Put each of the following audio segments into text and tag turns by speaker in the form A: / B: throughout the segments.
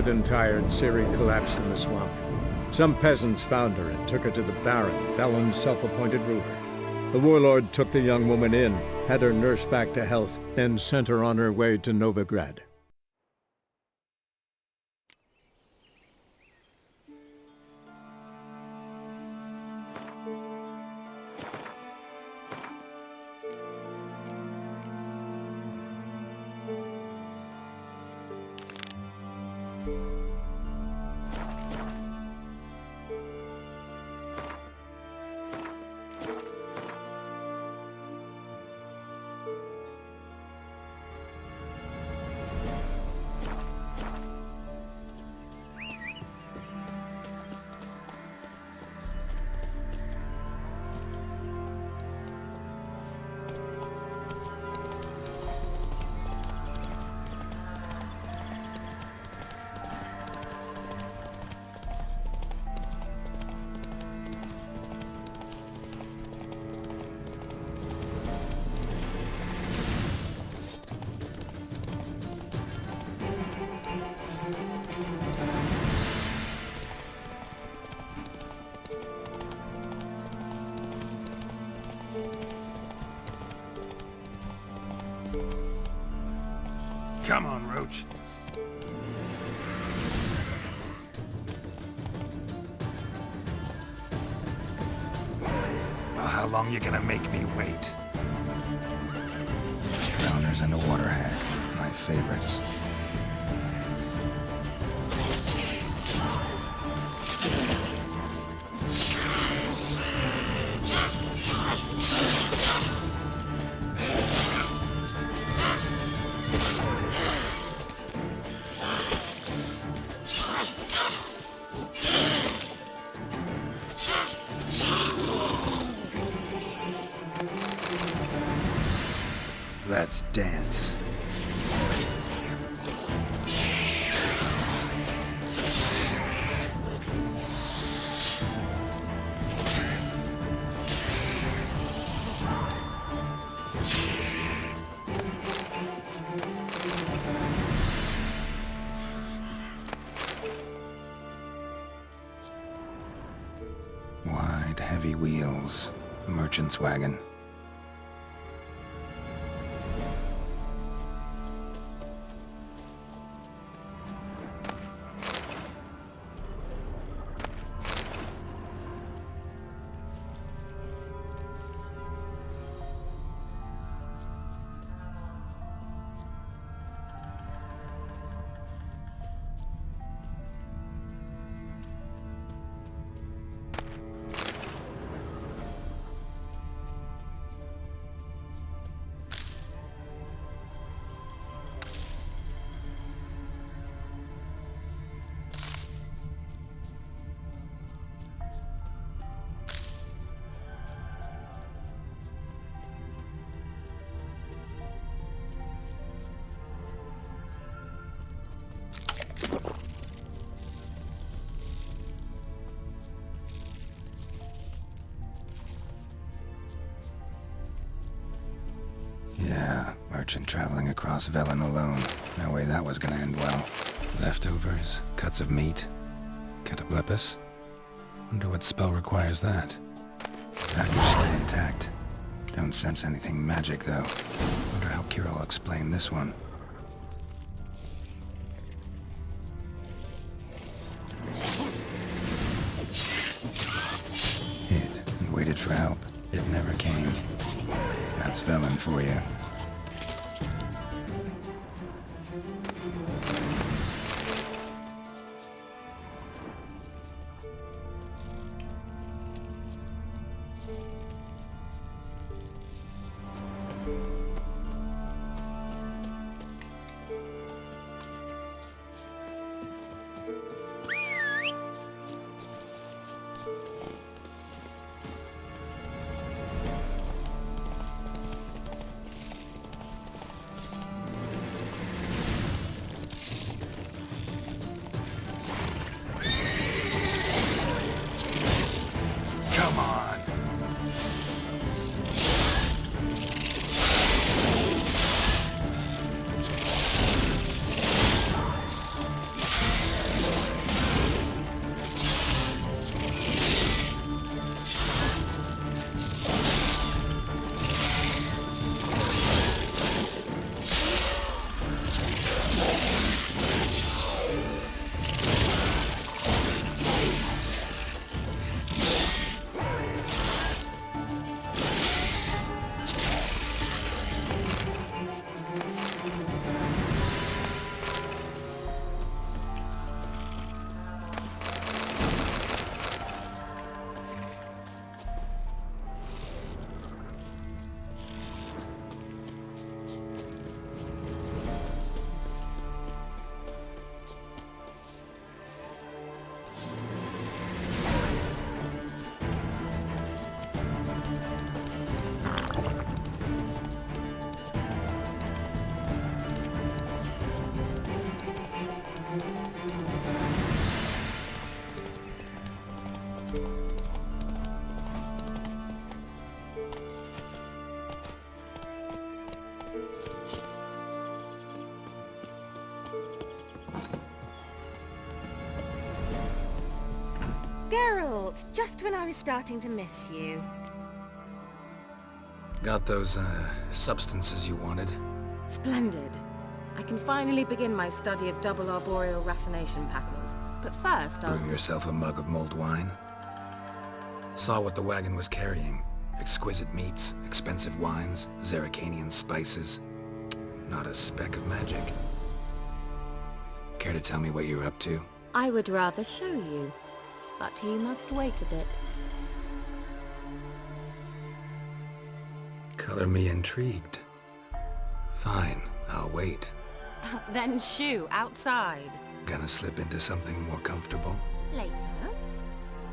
A: Exhausted and tired, Ciri collapsed in the swamp. Some peasants found her and took her to the Baron, Velen's self-appointed ruler. The warlord took the young woman in, had her nursed back to health, then sent her on her way to Novigrad.
B: Come on, Roach. Well, how long you gonna make me wait?
C: Drowners and a water hag, my favorites. Let's dance. Wide, heavy wheels. A merchant's wagon. Yeah, merchant traveling across Velen alone. No way that was gonna end well. Leftovers, cuts of meat, cataplepis. Wonder what spell requires that. Package still intact. Don't sense anything magic though. Wonder how Kira will explain this one. Hid and waited for help. It never came. That's Velen for you.
D: Geralt, just when I was starting to miss you.
C: Got those, substances you wanted?
D: Splendid. I can finally begin my study of double arboreal racination patterns. But first, I'll...
C: Brew yourself a mug of mulled wine? Saw what the wagon was carrying. Exquisite meats, expensive wines, Zerrikanian spices. Not a speck of magic. Care to tell me what you're up to?
D: I would rather show you, but you must wait a bit.
C: Color me intrigued. Fine, I'll wait.
D: Then shoo, outside.
C: Gonna slip into something more comfortable?
D: Later.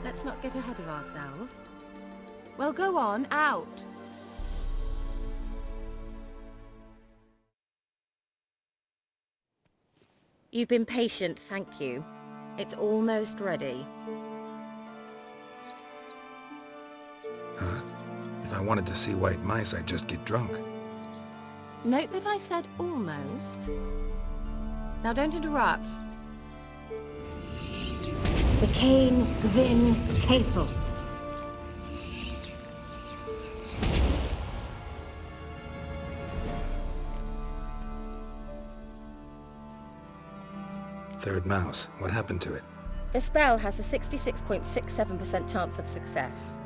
D: Let's not get ahead of ourselves. Well, go on, out. You've been patient, thank you. It's almost ready.
C: Huh? If I wanted to see white mice, I'd just get drunk.
D: Note that I said almost. Now don't interrupt. The Cain Vin Cathel.
C: Third mouse. What happened to it?
D: The spell has a 66.67% chance of success.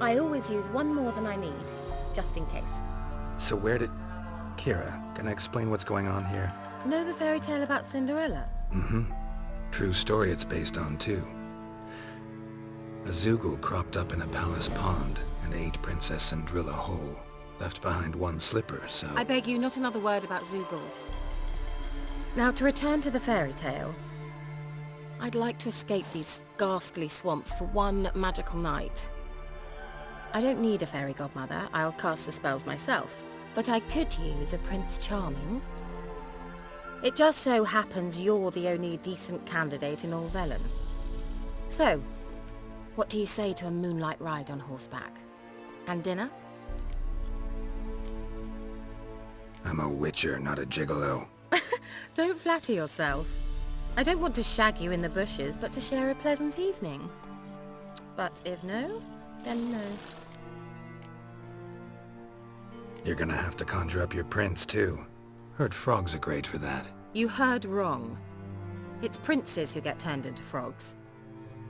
D: I always use one more than I need, just in case.
C: So where did... Kira, can I explain what's going on here?
D: Know the fairy tale about Cinderella?
C: Mm-hmm. True story it's based on, too. A Zoogle cropped up in a palace pond and ate Princess Cinderella whole. Left behind one slipper, so...
D: I beg you, not another word about Zoogles. Now, to return to the fairy tale, I'd like to escape these ghastly swamps for one magical night. I don't need a fairy godmother, I'll cast the spells myself, but I could use a Prince Charming. It just so happens you're the only decent candidate in all Velen. So, what do you say to a moonlight ride on horseback? And dinner?
C: I'm a witcher, not a gigolo.
D: Don't flatter yourself. I don't want to shag you in the bushes, but to share a pleasant evening. But if no, then no.
C: You're gonna have to conjure up your prince, too. Heard frogs are great for that.
D: You heard wrong. It's princes who get turned into frogs.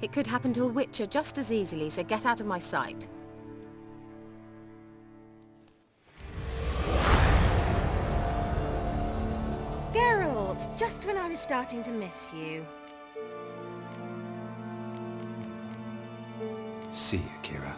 D: It could happen to a witcher just as easily, so get out of my sight. Geralt, just when I was starting to miss you.
C: See you, Kira.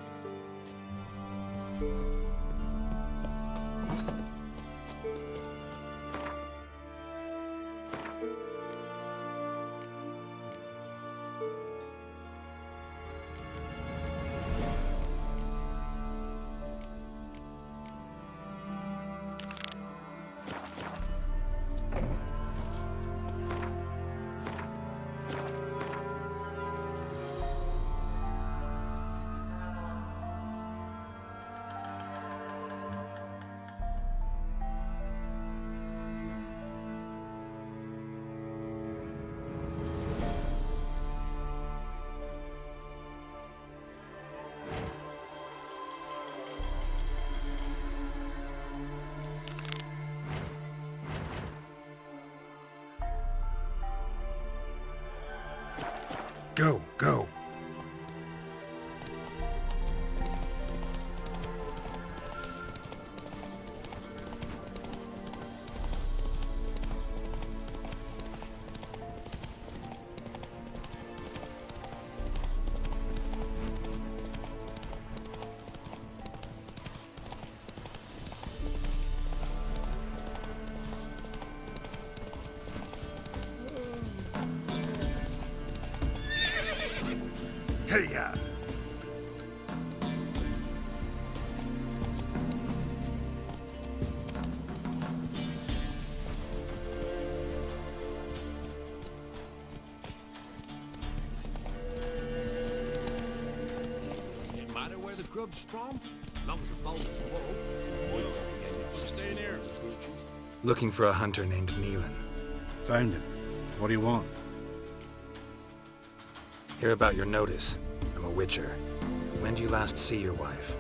C: Go, go.
B: Hey-ya!
E: It matter where the grub's from, long as the boat's full. We'll be staying here.
C: Looking for a hunter named Neelan.
E: Found him. What do you want?
C: Hear about your notice. I'm a witcher. When do you last see your wife?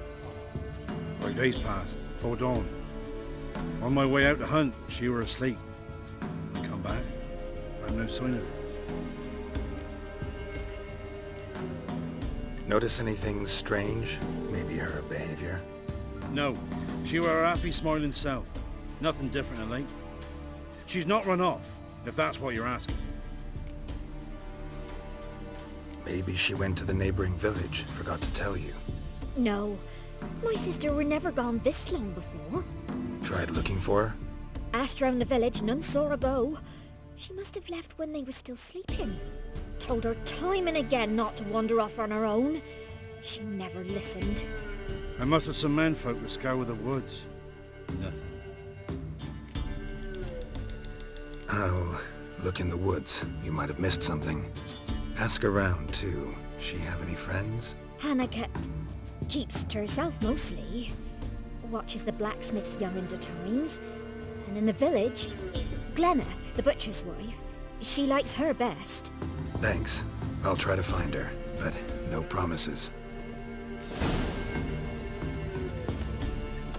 E: 3 days passed, before dawn. On my way out to hunt, she were asleep. Come back, found no sign of her.
C: Notice anything strange? Maybe her behavior?
E: No, she were her happy, smiling self. Nothing different than late. She's not run off, if that's what you're asking.
C: Maybe she went to the neighboring village, forgot to tell you.
F: No, my sister were never gone this long before.
C: Tried looking for her?
F: Asked round the village, none saw her go. She must have left when they were still sleeping. Told her time and again not to wander off on her own. She never listened.
E: I must have some menfolk to scour the woods. Nothing.
C: I'll look in the woods. You might have missed something. Ask around, too. She have any friends?
F: Hannah keeps to herself mostly. Watches the blacksmith's young'uns at times. And in the village, Glenna, the butcher's wife, she likes her best.
C: Thanks. I'll try to find her, but no promises.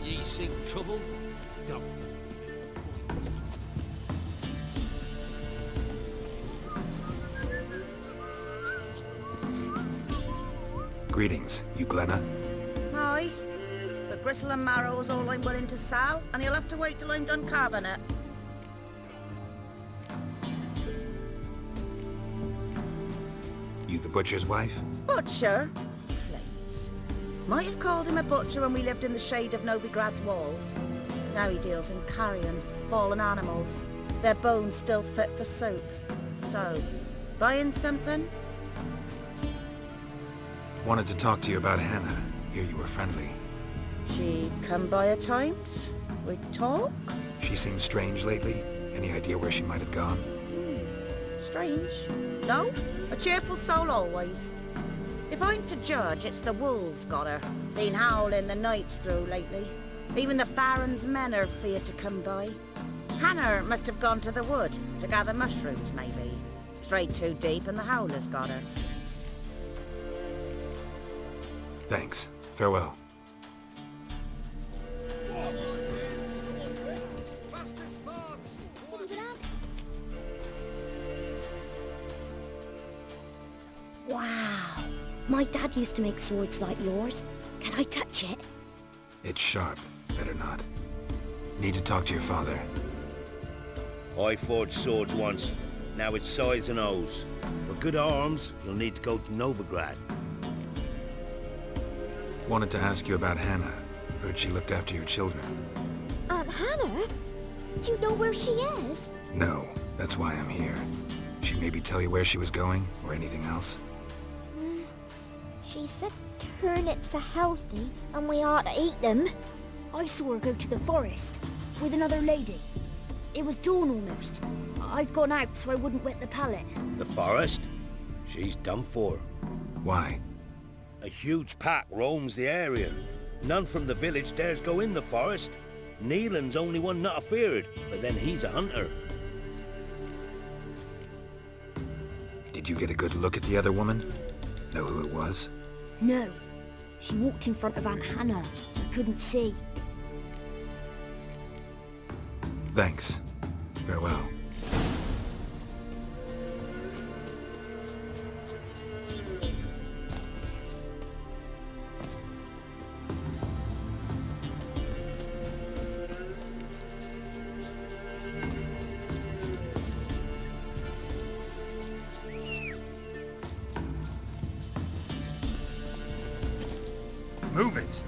G: Ye seek trouble? Don't.
C: Greetings, you Glenna?
H: Aye. The gristle and marrow is all I'm willing to sell, and you'll have to wait till I'm done carving it.
C: You the butcher's wife?
H: Butcher? Please. Might have called him a butcher when we lived in the shade of Novigrad's walls. Now he deals in carrion, fallen animals. Their bones still fit for soup. So, buying something?
C: Wanted to talk to you about Hannah. Hear you were friendly.
H: She come by at times. We talk.
C: She seems strange lately. Any idea where she might have gone?
H: Strange. No, a cheerful soul always. If I'm to judge, it's the wolves got her. Been howling the nights through lately. Even the Baron's men are feared to come by. Hannah must have gone to the wood to gather mushrooms, maybe. Strayed too deep and the howlers got her.
C: Thanks. Farewell.
F: Wow. My dad used to make swords like yours. Can I touch it?
C: It's sharp. Better not. Need to talk to your father.
G: I forged swords once. Now it's sides and O's. For good arms, you'll need to go to Novigrad.
C: Wanted to ask you about Hannah. Heard she looked after your children.
F: Aunt Hannah? Do you know where she is?
C: No, that's why I'm here. She maybe tell you where she was going, or anything else?
F: She said turnips are healthy and we ought to eat them. I saw her go to the forest with another lady. It was dawn almost. I'd gone out so I wouldn't wet the pallet.
G: The forest? She's done for.
C: Why?
G: A huge pack roams the area. None from the village dares go in the forest. Neelan's only one not afeared, but then he's a hunter.
C: Did you get a good look at the other woman? Know who it was?
F: No. She walked in front of Aunt Hannah. I couldn't see.
C: Thanks. Farewell.
B: Move it!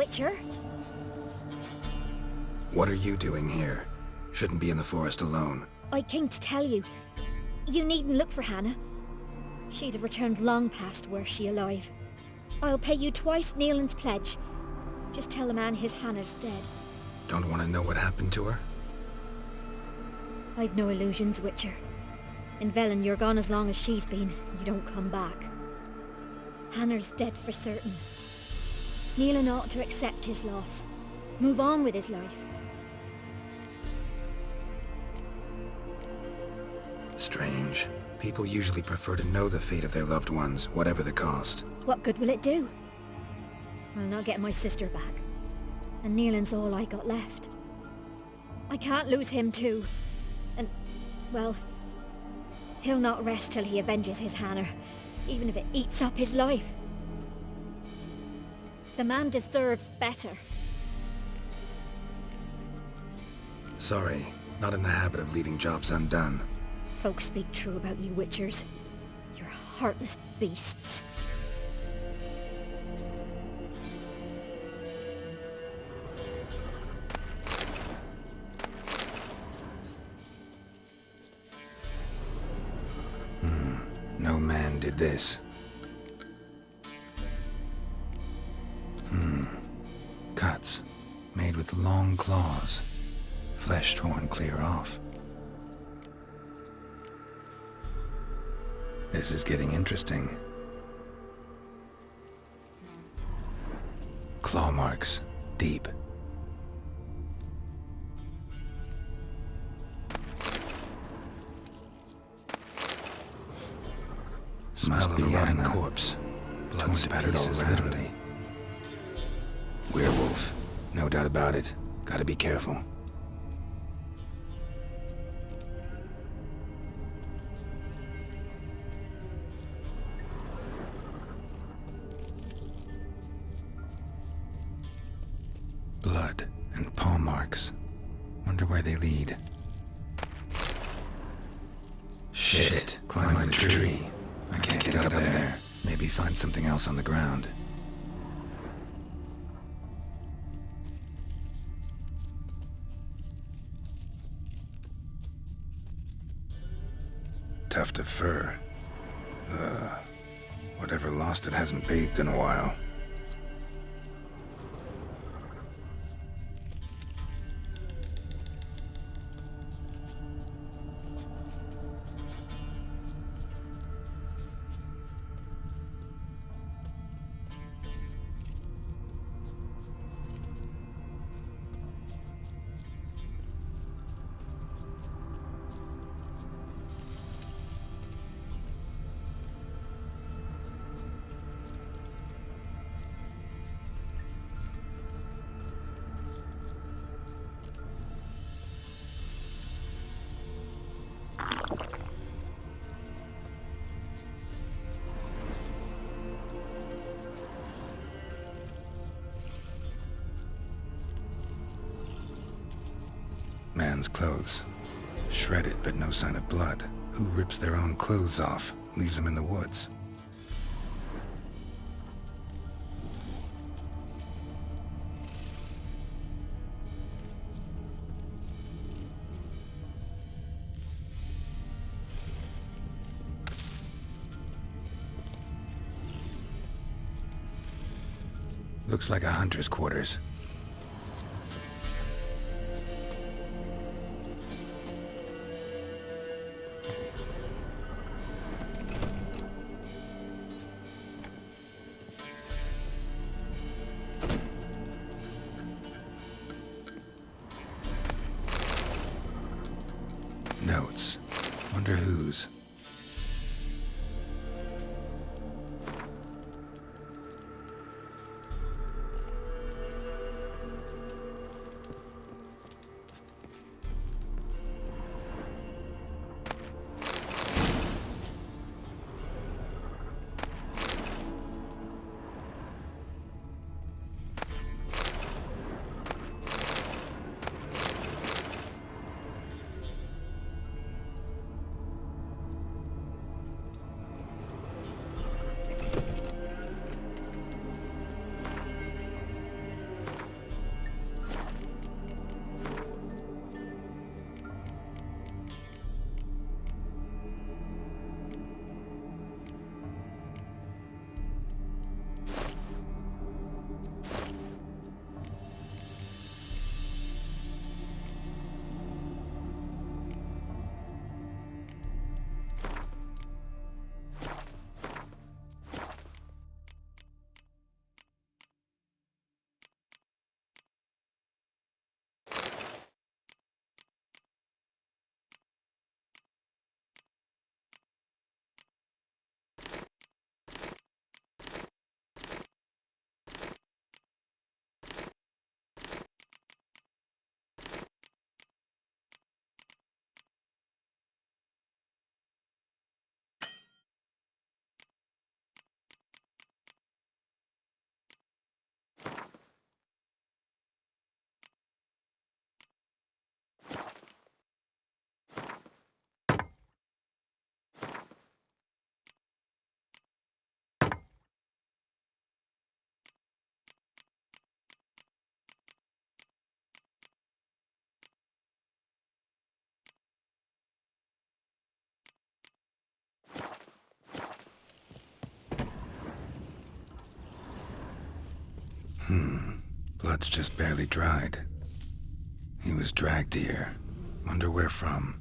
F: Witcher.
C: What are you doing here? Shouldn't be in the forest alone.
F: I came to tell you. You needn't look for Hannah. She'd have returned long past were she alive. I'll pay you twice Nealon's pledge. Just tell the man his Hannah's dead.
C: Don't want to know what happened to her?
F: I've no illusions, Witcher. In Velen, you're gone as long as she's been. You don't come back. Hannah's dead for certain. Nealon ought to accept his loss. Move on with his life.
C: Strange. People usually prefer to know the fate of their loved ones, whatever the cost.
F: What good will it do? I'll not get my sister back. And Nealon's all I got left. I can't lose him too. And, well, he'll not rest till he avenges his Hannah, even if it eats up his life. The man deserves better.
C: Sorry, not in the habit of leaving jobs undone.
F: Folks speak true about you Witchers. You're heartless beasts.
C: No man did this. Cuts, made with long claws. Flesh torn clear off. This is getting interesting. Claw marks, deep. Must be a rotting corpse. Blood spattered all around. Literally. Werewolf, no doubt about it. Gotta be careful. Blood and paw marks. Wonder where they lead. Shit, climb the tree. I can't get up there. Maybe find something else on the ground. Tuft of fur. Whatever lost it hasn't bathed in a while. Man's clothes. Shredded, but no sign of blood. Who rips their own clothes off, leaves them in the woods? Looks like a hunter's quarters. Notes. Wonder whose. Blood's just barely dried. He was dragged here. Wonder where from.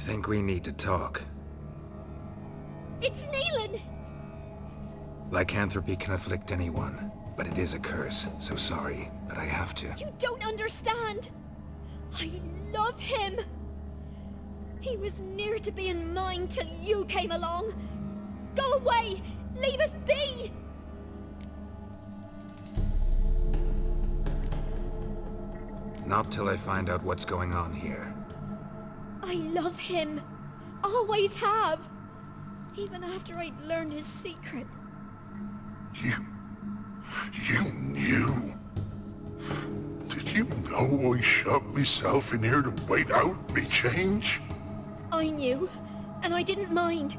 C: Think we need to talk.
F: It's Neelan!
C: Lycanthropy can afflict anyone, but it is a curse, so sorry, but I have to.
F: You don't understand! I love him! He was near to being mine till you came along! Go away! Leave us be!
C: Not till I find out what's going on here.
F: I love him. Always have. Even after I'd learned his secret.
I: You knew? Did you know I shut myself in here to wait out me change?
F: I knew, and I didn't mind.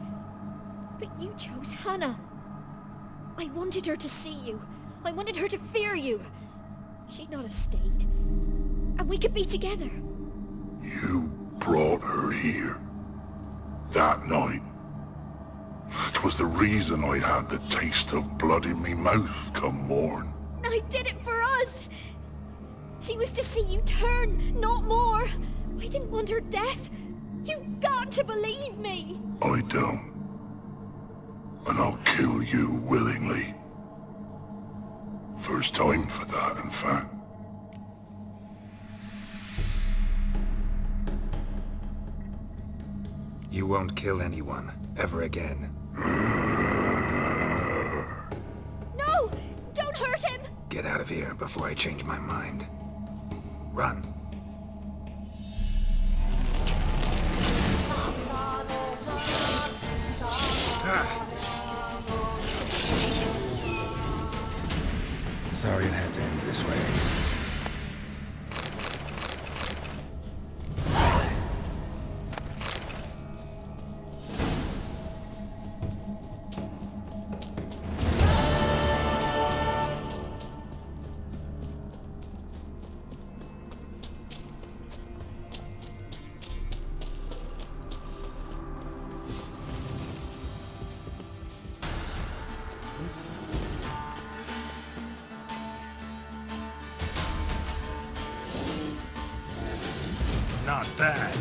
F: But you chose Hannah. I wanted her to see you. I wanted her to fear you. She'd not have stayed. And we could be together.
I: You brought her here. That night. 'Twas the reason I had the taste of blood in me mouth come morn.
F: I did it for us. She was to see you turn, not more. I didn't want her death. You've got to believe me.
I: I don't. And I'll kill you willingly. First time for that, in fact.
C: You won't kill anyone, ever again.
F: No! Don't hurt him!
C: Get out of here before I change my mind. Run. Sorry it had to end this way.
G: Not bad.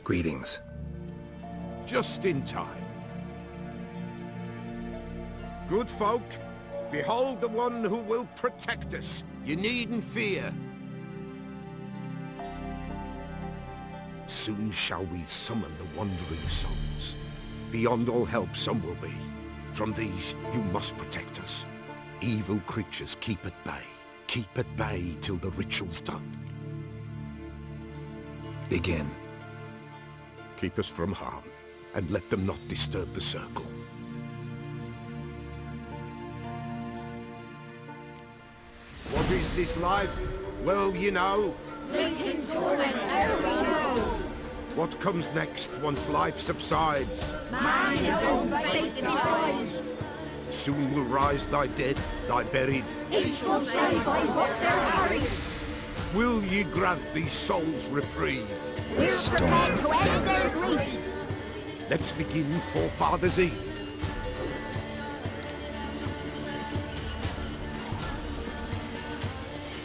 C: Greetings.
J: Just in time. Good folk, behold the one who will protect us. You needn't fear. Soon shall we summon the wandering souls. Beyond all help some will be. From these you must protect us. Evil creatures keep at bay. Keep at bay till the ritual's done.
C: Begin.
J: Keep us from harm, and let them not disturb the circle. What is this life? Well, you know.
K: Fleeting torment, ere we go.
J: What comes next once life subsides?
K: Man his own fate decides.
J: Soon will rise thy dead, thy buried.
K: Each will say by what they're harried.
J: Will ye grant these souls reprieve?
F: We're prepared to end their grief.
J: Let's begin Forefathers' Eve.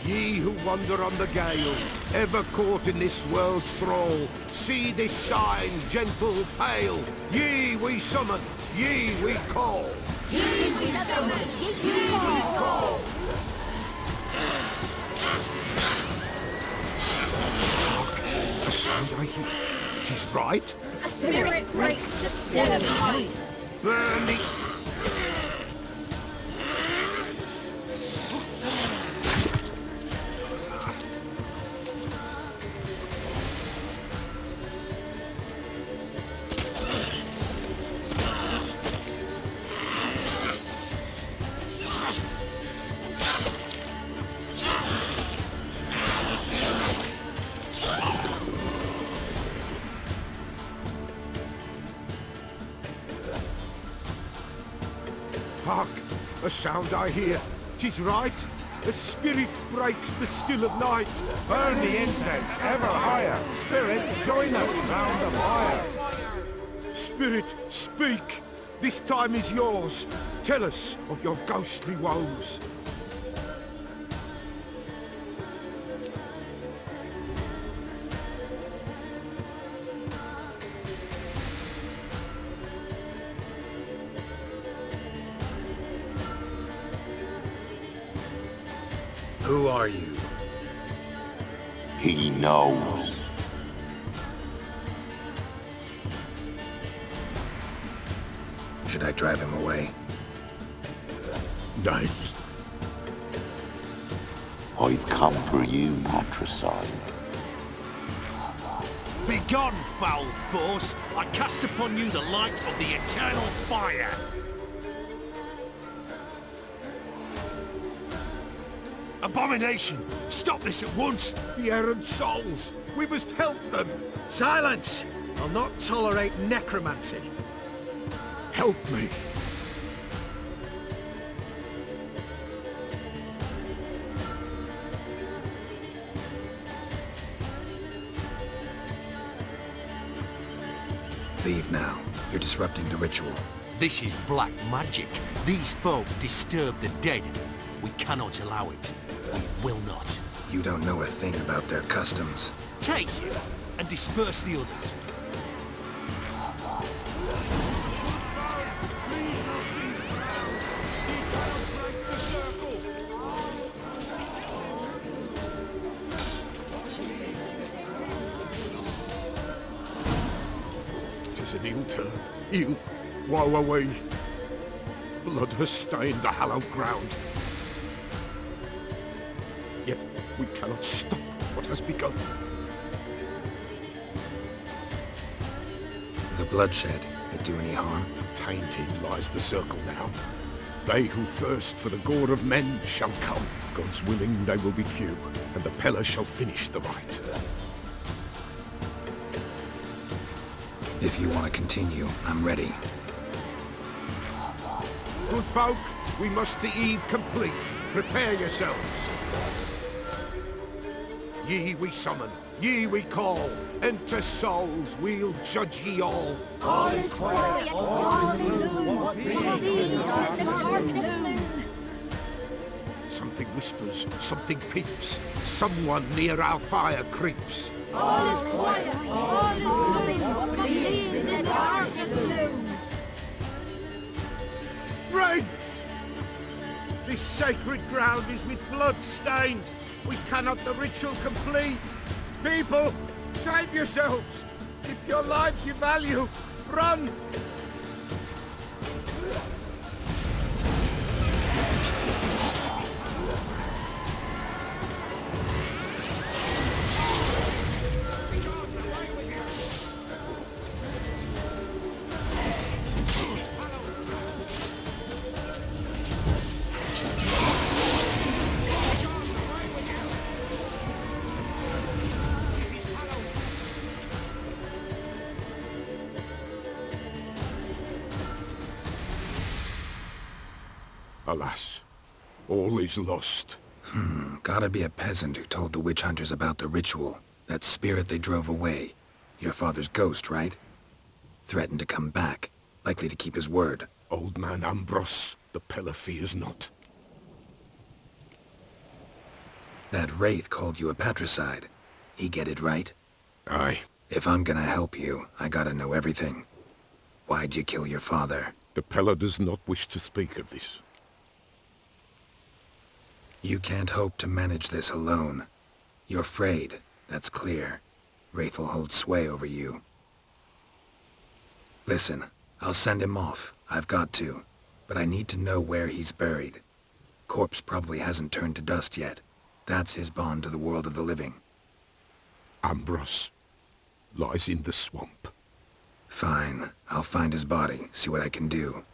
J: Ye who wander on the gale, ever caught in this world's thrall, see this sign, gentle, pale. Ye we summon, ye we call.
K: Ye we summon, ye we call.
J: A sound I hear. 'Tis right.
K: A spirit breaks the still of night.
J: Burn the... Hark! A sound I hear. 'Tis right. A spirit breaks the still of night.
B: Burn the incense ever higher. Spirit, join us round the fire.
J: Spirit, speak. This time is yours. Tell us of your ghostly woes.
C: Who are you?
I: He knows.
C: Should I drive him away?
J: Nay.
I: I've come for you, patricide.
G: Begone, foul force! I cast upon you the light of the eternal fire! Abomination! Stop this at once!
J: The errant souls! We must help them!
L: Silence! I'll not tolerate necromancy.
J: Help me!
C: Leave now. You're disrupting the ritual.
G: This is black magic. These folk disturb the dead. We cannot allow it. We will not.
C: You don't know a thing about their customs.
G: Take it and disperse the others.
J: Tis an ill turn. Ill. Woe away. Blood has stained the hallowed ground. Yet we cannot stop what has begun.
C: The bloodshed, it do any harm?
J: Tainted lies the circle now. They who thirst for the gore of men shall come. God's willing they will be few, and the Peller shall finish the rite.
C: If you want to continue, I'm ready.
J: Good folk, we must the eve complete. Prepare yourselves. Ye we summon, ye we call. Enter souls, we'll judge ye all.
K: All is quiet, all is gloom. What beings are the darkness loom?
J: Something whispers, something peeps. Someone near our fire creeps.
K: All is quiet. All is moving in the darkest gloom.
J: Wraiths! This sacred ground is with blood stained. We cannot the ritual complete. People, save yourselves. If your lives you value, run! Alas, all is lost.
C: Gotta be a peasant who told the witch hunters about the ritual. That spirit they drove away. Your father's ghost, right? Threatened to come back. Likely to keep his word.
J: Old man Ambros, the Pillar fears not.
C: That wraith called you a patricide. He get it right?
J: Aye.
C: If I'm gonna help you, I gotta know everything. Why'd you kill your father?
J: The Pillar does not wish to speak of this.
C: You can't hope to manage this alone. You're afraid, that's clear. Wraith'll hold sway over you. Listen, I'll send him off. I've got to. But I need to know where he's buried. Corpse probably hasn't turned to dust yet. That's his bond to the world of the living.
J: Ambros lies in the swamp.
C: Fine. I'll find his body, see what I can do.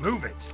A: Move it!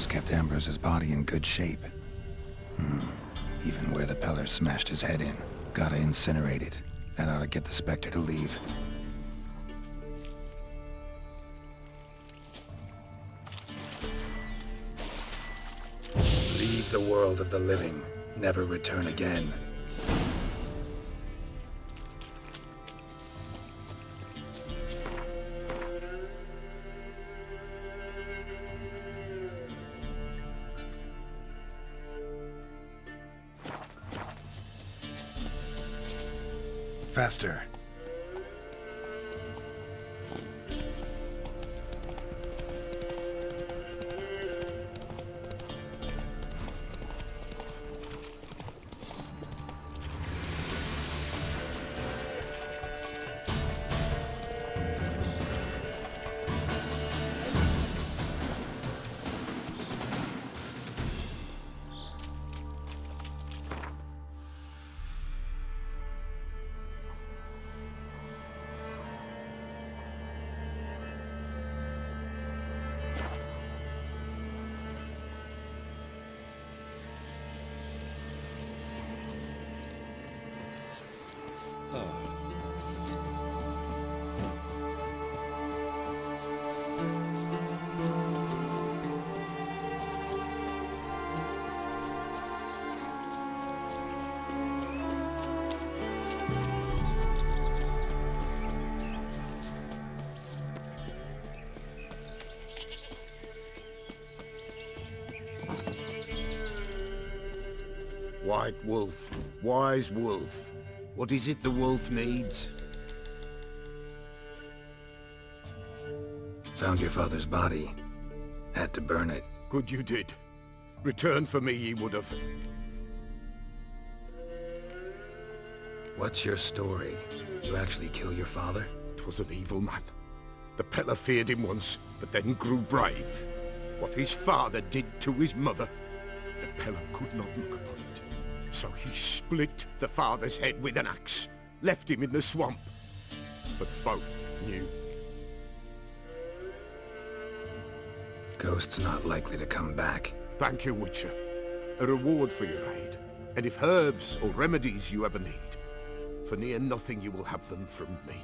C: Kept Ambrose's body in good shape. Even where the Peller smashed his head in. Gotta incinerate it. That ought to get the Spectre to leave. leave the world of the living, never return again. Faster.
J: White wolf, wise wolf. What is it the wolf needs?
C: Found your father's body. Had to burn it.
J: Good you did. Return for me ye would have.
C: What's your story? You actually kill your father?
J: 'Twas an evil man. The Peller feared him once, but then grew brave. What his father did to his mother, the Peller could not look upon it. So he split the father's head with an axe, left him in the swamp. But folk knew.
C: Ghost's not likely to come back.
J: Thank you, Witcher. A reward for your aid. And if herbs or remedies you ever need, for near nothing you will have them from me.